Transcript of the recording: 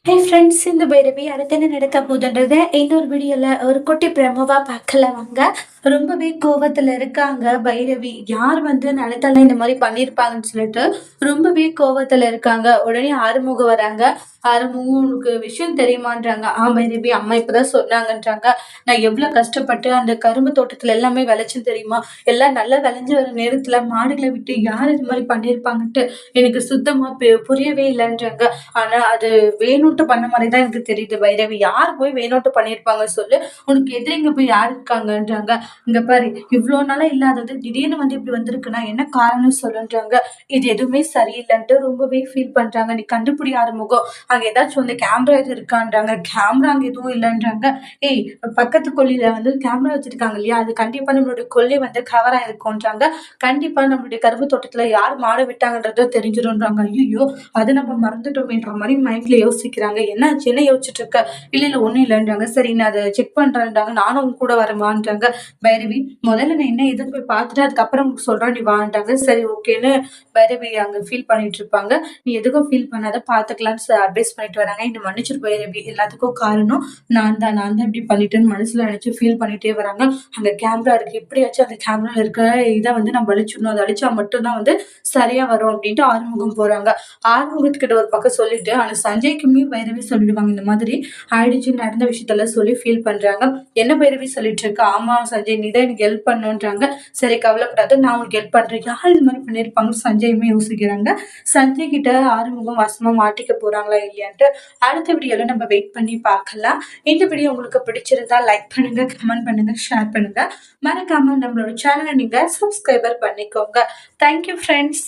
Hey friends, இந்த பைரவி அடுத்து என்ன நடக்க போகுதுன்றத இன்னொரு வீடியோல ஒரு குட்டி ப்ரெமோவா பார்க்கலாம் வாங்க. ரொம்பவே கோவத்துல இருக்காங்க பைரவி. யார் வந்து நலத்தால இந்த மாதிரி பண்ணியிருப்பாங்கன்னு சொல்லிட்டு ரொம்பவே கோவத்துல இருக்காங்க. உடனே ஆறுமுகம் வராங்க. ஆறுமுகம் உனக்கு விஷயம் தெரியுமான்றாங்க. பைரவி அம்மா இப்பதான் சொன்னாங்கன்றாங்க. நான் எவ்வளவு கஷ்டப்பட்டு அந்த கரும்பு தோட்டத்துல எல்லாமே விளைச்சும் தெரியுமா? எல்லாம் நல்லா விளைஞ்சு வர நேரத்துல மாடுகளை விட்டு யார் இது மாதிரி பண்ணியிருப்பாங்கன்ட்டு எனக்கு சுத்தமா புரியவே இல்லைன்றாங்க. ஆனா அது வேணும்ட்டு பண்ண மாதிரி தான் எனக்கு தெரியுது பைரவி. யார் போய் வேணும்ட்டு பண்ணியிருப்பாங்க சொல்லு? உனக்கு எதிரிங்க போய் யார் இருக்காங்கன்றாங்க. இங்க பாரு, இவ்வளோ நாளா இல்லாதது திடீர்னு வந்து இப்படி வந்திருக்குன்னா என்ன காரணம் சொல்லுன்றாங்க. இது எதுவுமே சரியில்லைன்ட்டு ரொம்பவே ஃபீல் பண்றாங்க. நீ கண்டுபிடி ஆறுமுகம். அங்க ஏதாச்சும் வந்து கேமரா எதுவும் இருக்கான்றாங்க. கேமரா அங்க எதுவும் இல்லைன்றாங்க. ஏய், பக்கத்து கொல்லியில வந்து கேமரா வச்சிருக்காங்க இல்லையா? அது கண்டிப்பா நம்மளுடைய கொல்லை வந்து கவர் ஆயிருக்கும்ன்றாங்க. கண்டிப்பா நம்மளுடைய கரும்பு தோட்டத்துல யார் மாட விட்டாங்கன்றத தெரிஞ்சிடும்ன்றாங்க. ஐயோ, அது நம்ம மறந்துட்டோமேன்ற மாதிரி மைண்ட்ல யோசிக்கிறாங்க. என்னாச்சு, என்ன யோசிச்சுட்டு இருக்க? இல்ல இல்ல ஒண்ணும் இல்லைன்றாங்க. சரி, நான் அதை செக் பண்றேன்றாங்க. நானும் உங்க கூட வரமான்றாங்க. பைரவி, முதல்ல நான் என்ன எதுன்னு போய் பார்த்துட்டு அதுக்கப்புறம் உங்களுக்கு சொல்றேன், நீ வான்றாங்க. சரி ஓகேன்னு பைரவி அங்க ஃபீல் பண்ணிட்டு இருப்பாங்க. நீ எதுக்கும் ஃபீல் பண்ணாத, பாத்துக்கலாம்னு அட்வைஸ் பண்ணிட்டு வராங்க. என்ன மன்னிச்சிரு பைரவி, எல்லாத்துக்கும் காரணம் நான் தான் இப்படி பண்ணிட்டேன்னு மனசுல நினைச்சு ஃபீல் பண்ணிட்டே வராங்க. அங்க கேமரா இருக்கு, எப்படியாச்சும் அந்த கேமரா இருக்கிற இதை வந்து நம்ம அழிச்சிடணும். அதை அழிச்சா மட்டும்தான் வந்து சரியா வரும் அப்படின்ட்டு ஆறுமுகம் போறாங்க. ஆறுமுகத்துக்கிட்ட ஒரு பக்கம் சொல்லிட்டு, ஆனா சஞ்சய்க்குமே பைரவி சொல்லிடுவாங்க. இந்த மாதிரி ஆயிடுச்சு, நடந்த விஷயத்தெல்லாம் சொல்லி ஃபீல் பண்றாங்க. என்ன பைரவி சொல்லிட்டு இருக்க? ஆமா சஞ்சய், நீ தான் எனக்கு ஹெல்ப் பண்ணுன்றாங்க. சரி கவலைப்படாத, நான் உனக்கு ஹெல்ப் பண்றேன். யார் இது மாதிரி பண்ணியிருப்பாங்கன்னு சஞ்சயுமே யோசிக்கிறாங்க. சஞ்சய் கிட்ட ஆறுமுகம் வசமா மாட்டிக்க போறாங்களா இல்லையான்ட்டு அடுத்த வீடியோல நம்ம வெயிட் பண்ணி பார்க்கலாம். இந்த வீடியோ உங்களுக்கு பிடிச்சிருந்தா லைக் பண்ணுங்க, கமெண்ட் பண்ணுங்க, ஷேர் பண்ணுங்க. மறக்காம நம்மளோட சேனலை நீங்க சப்ஸ்கிரைபர் பண்ணிக்கோங்க. Thank you friends.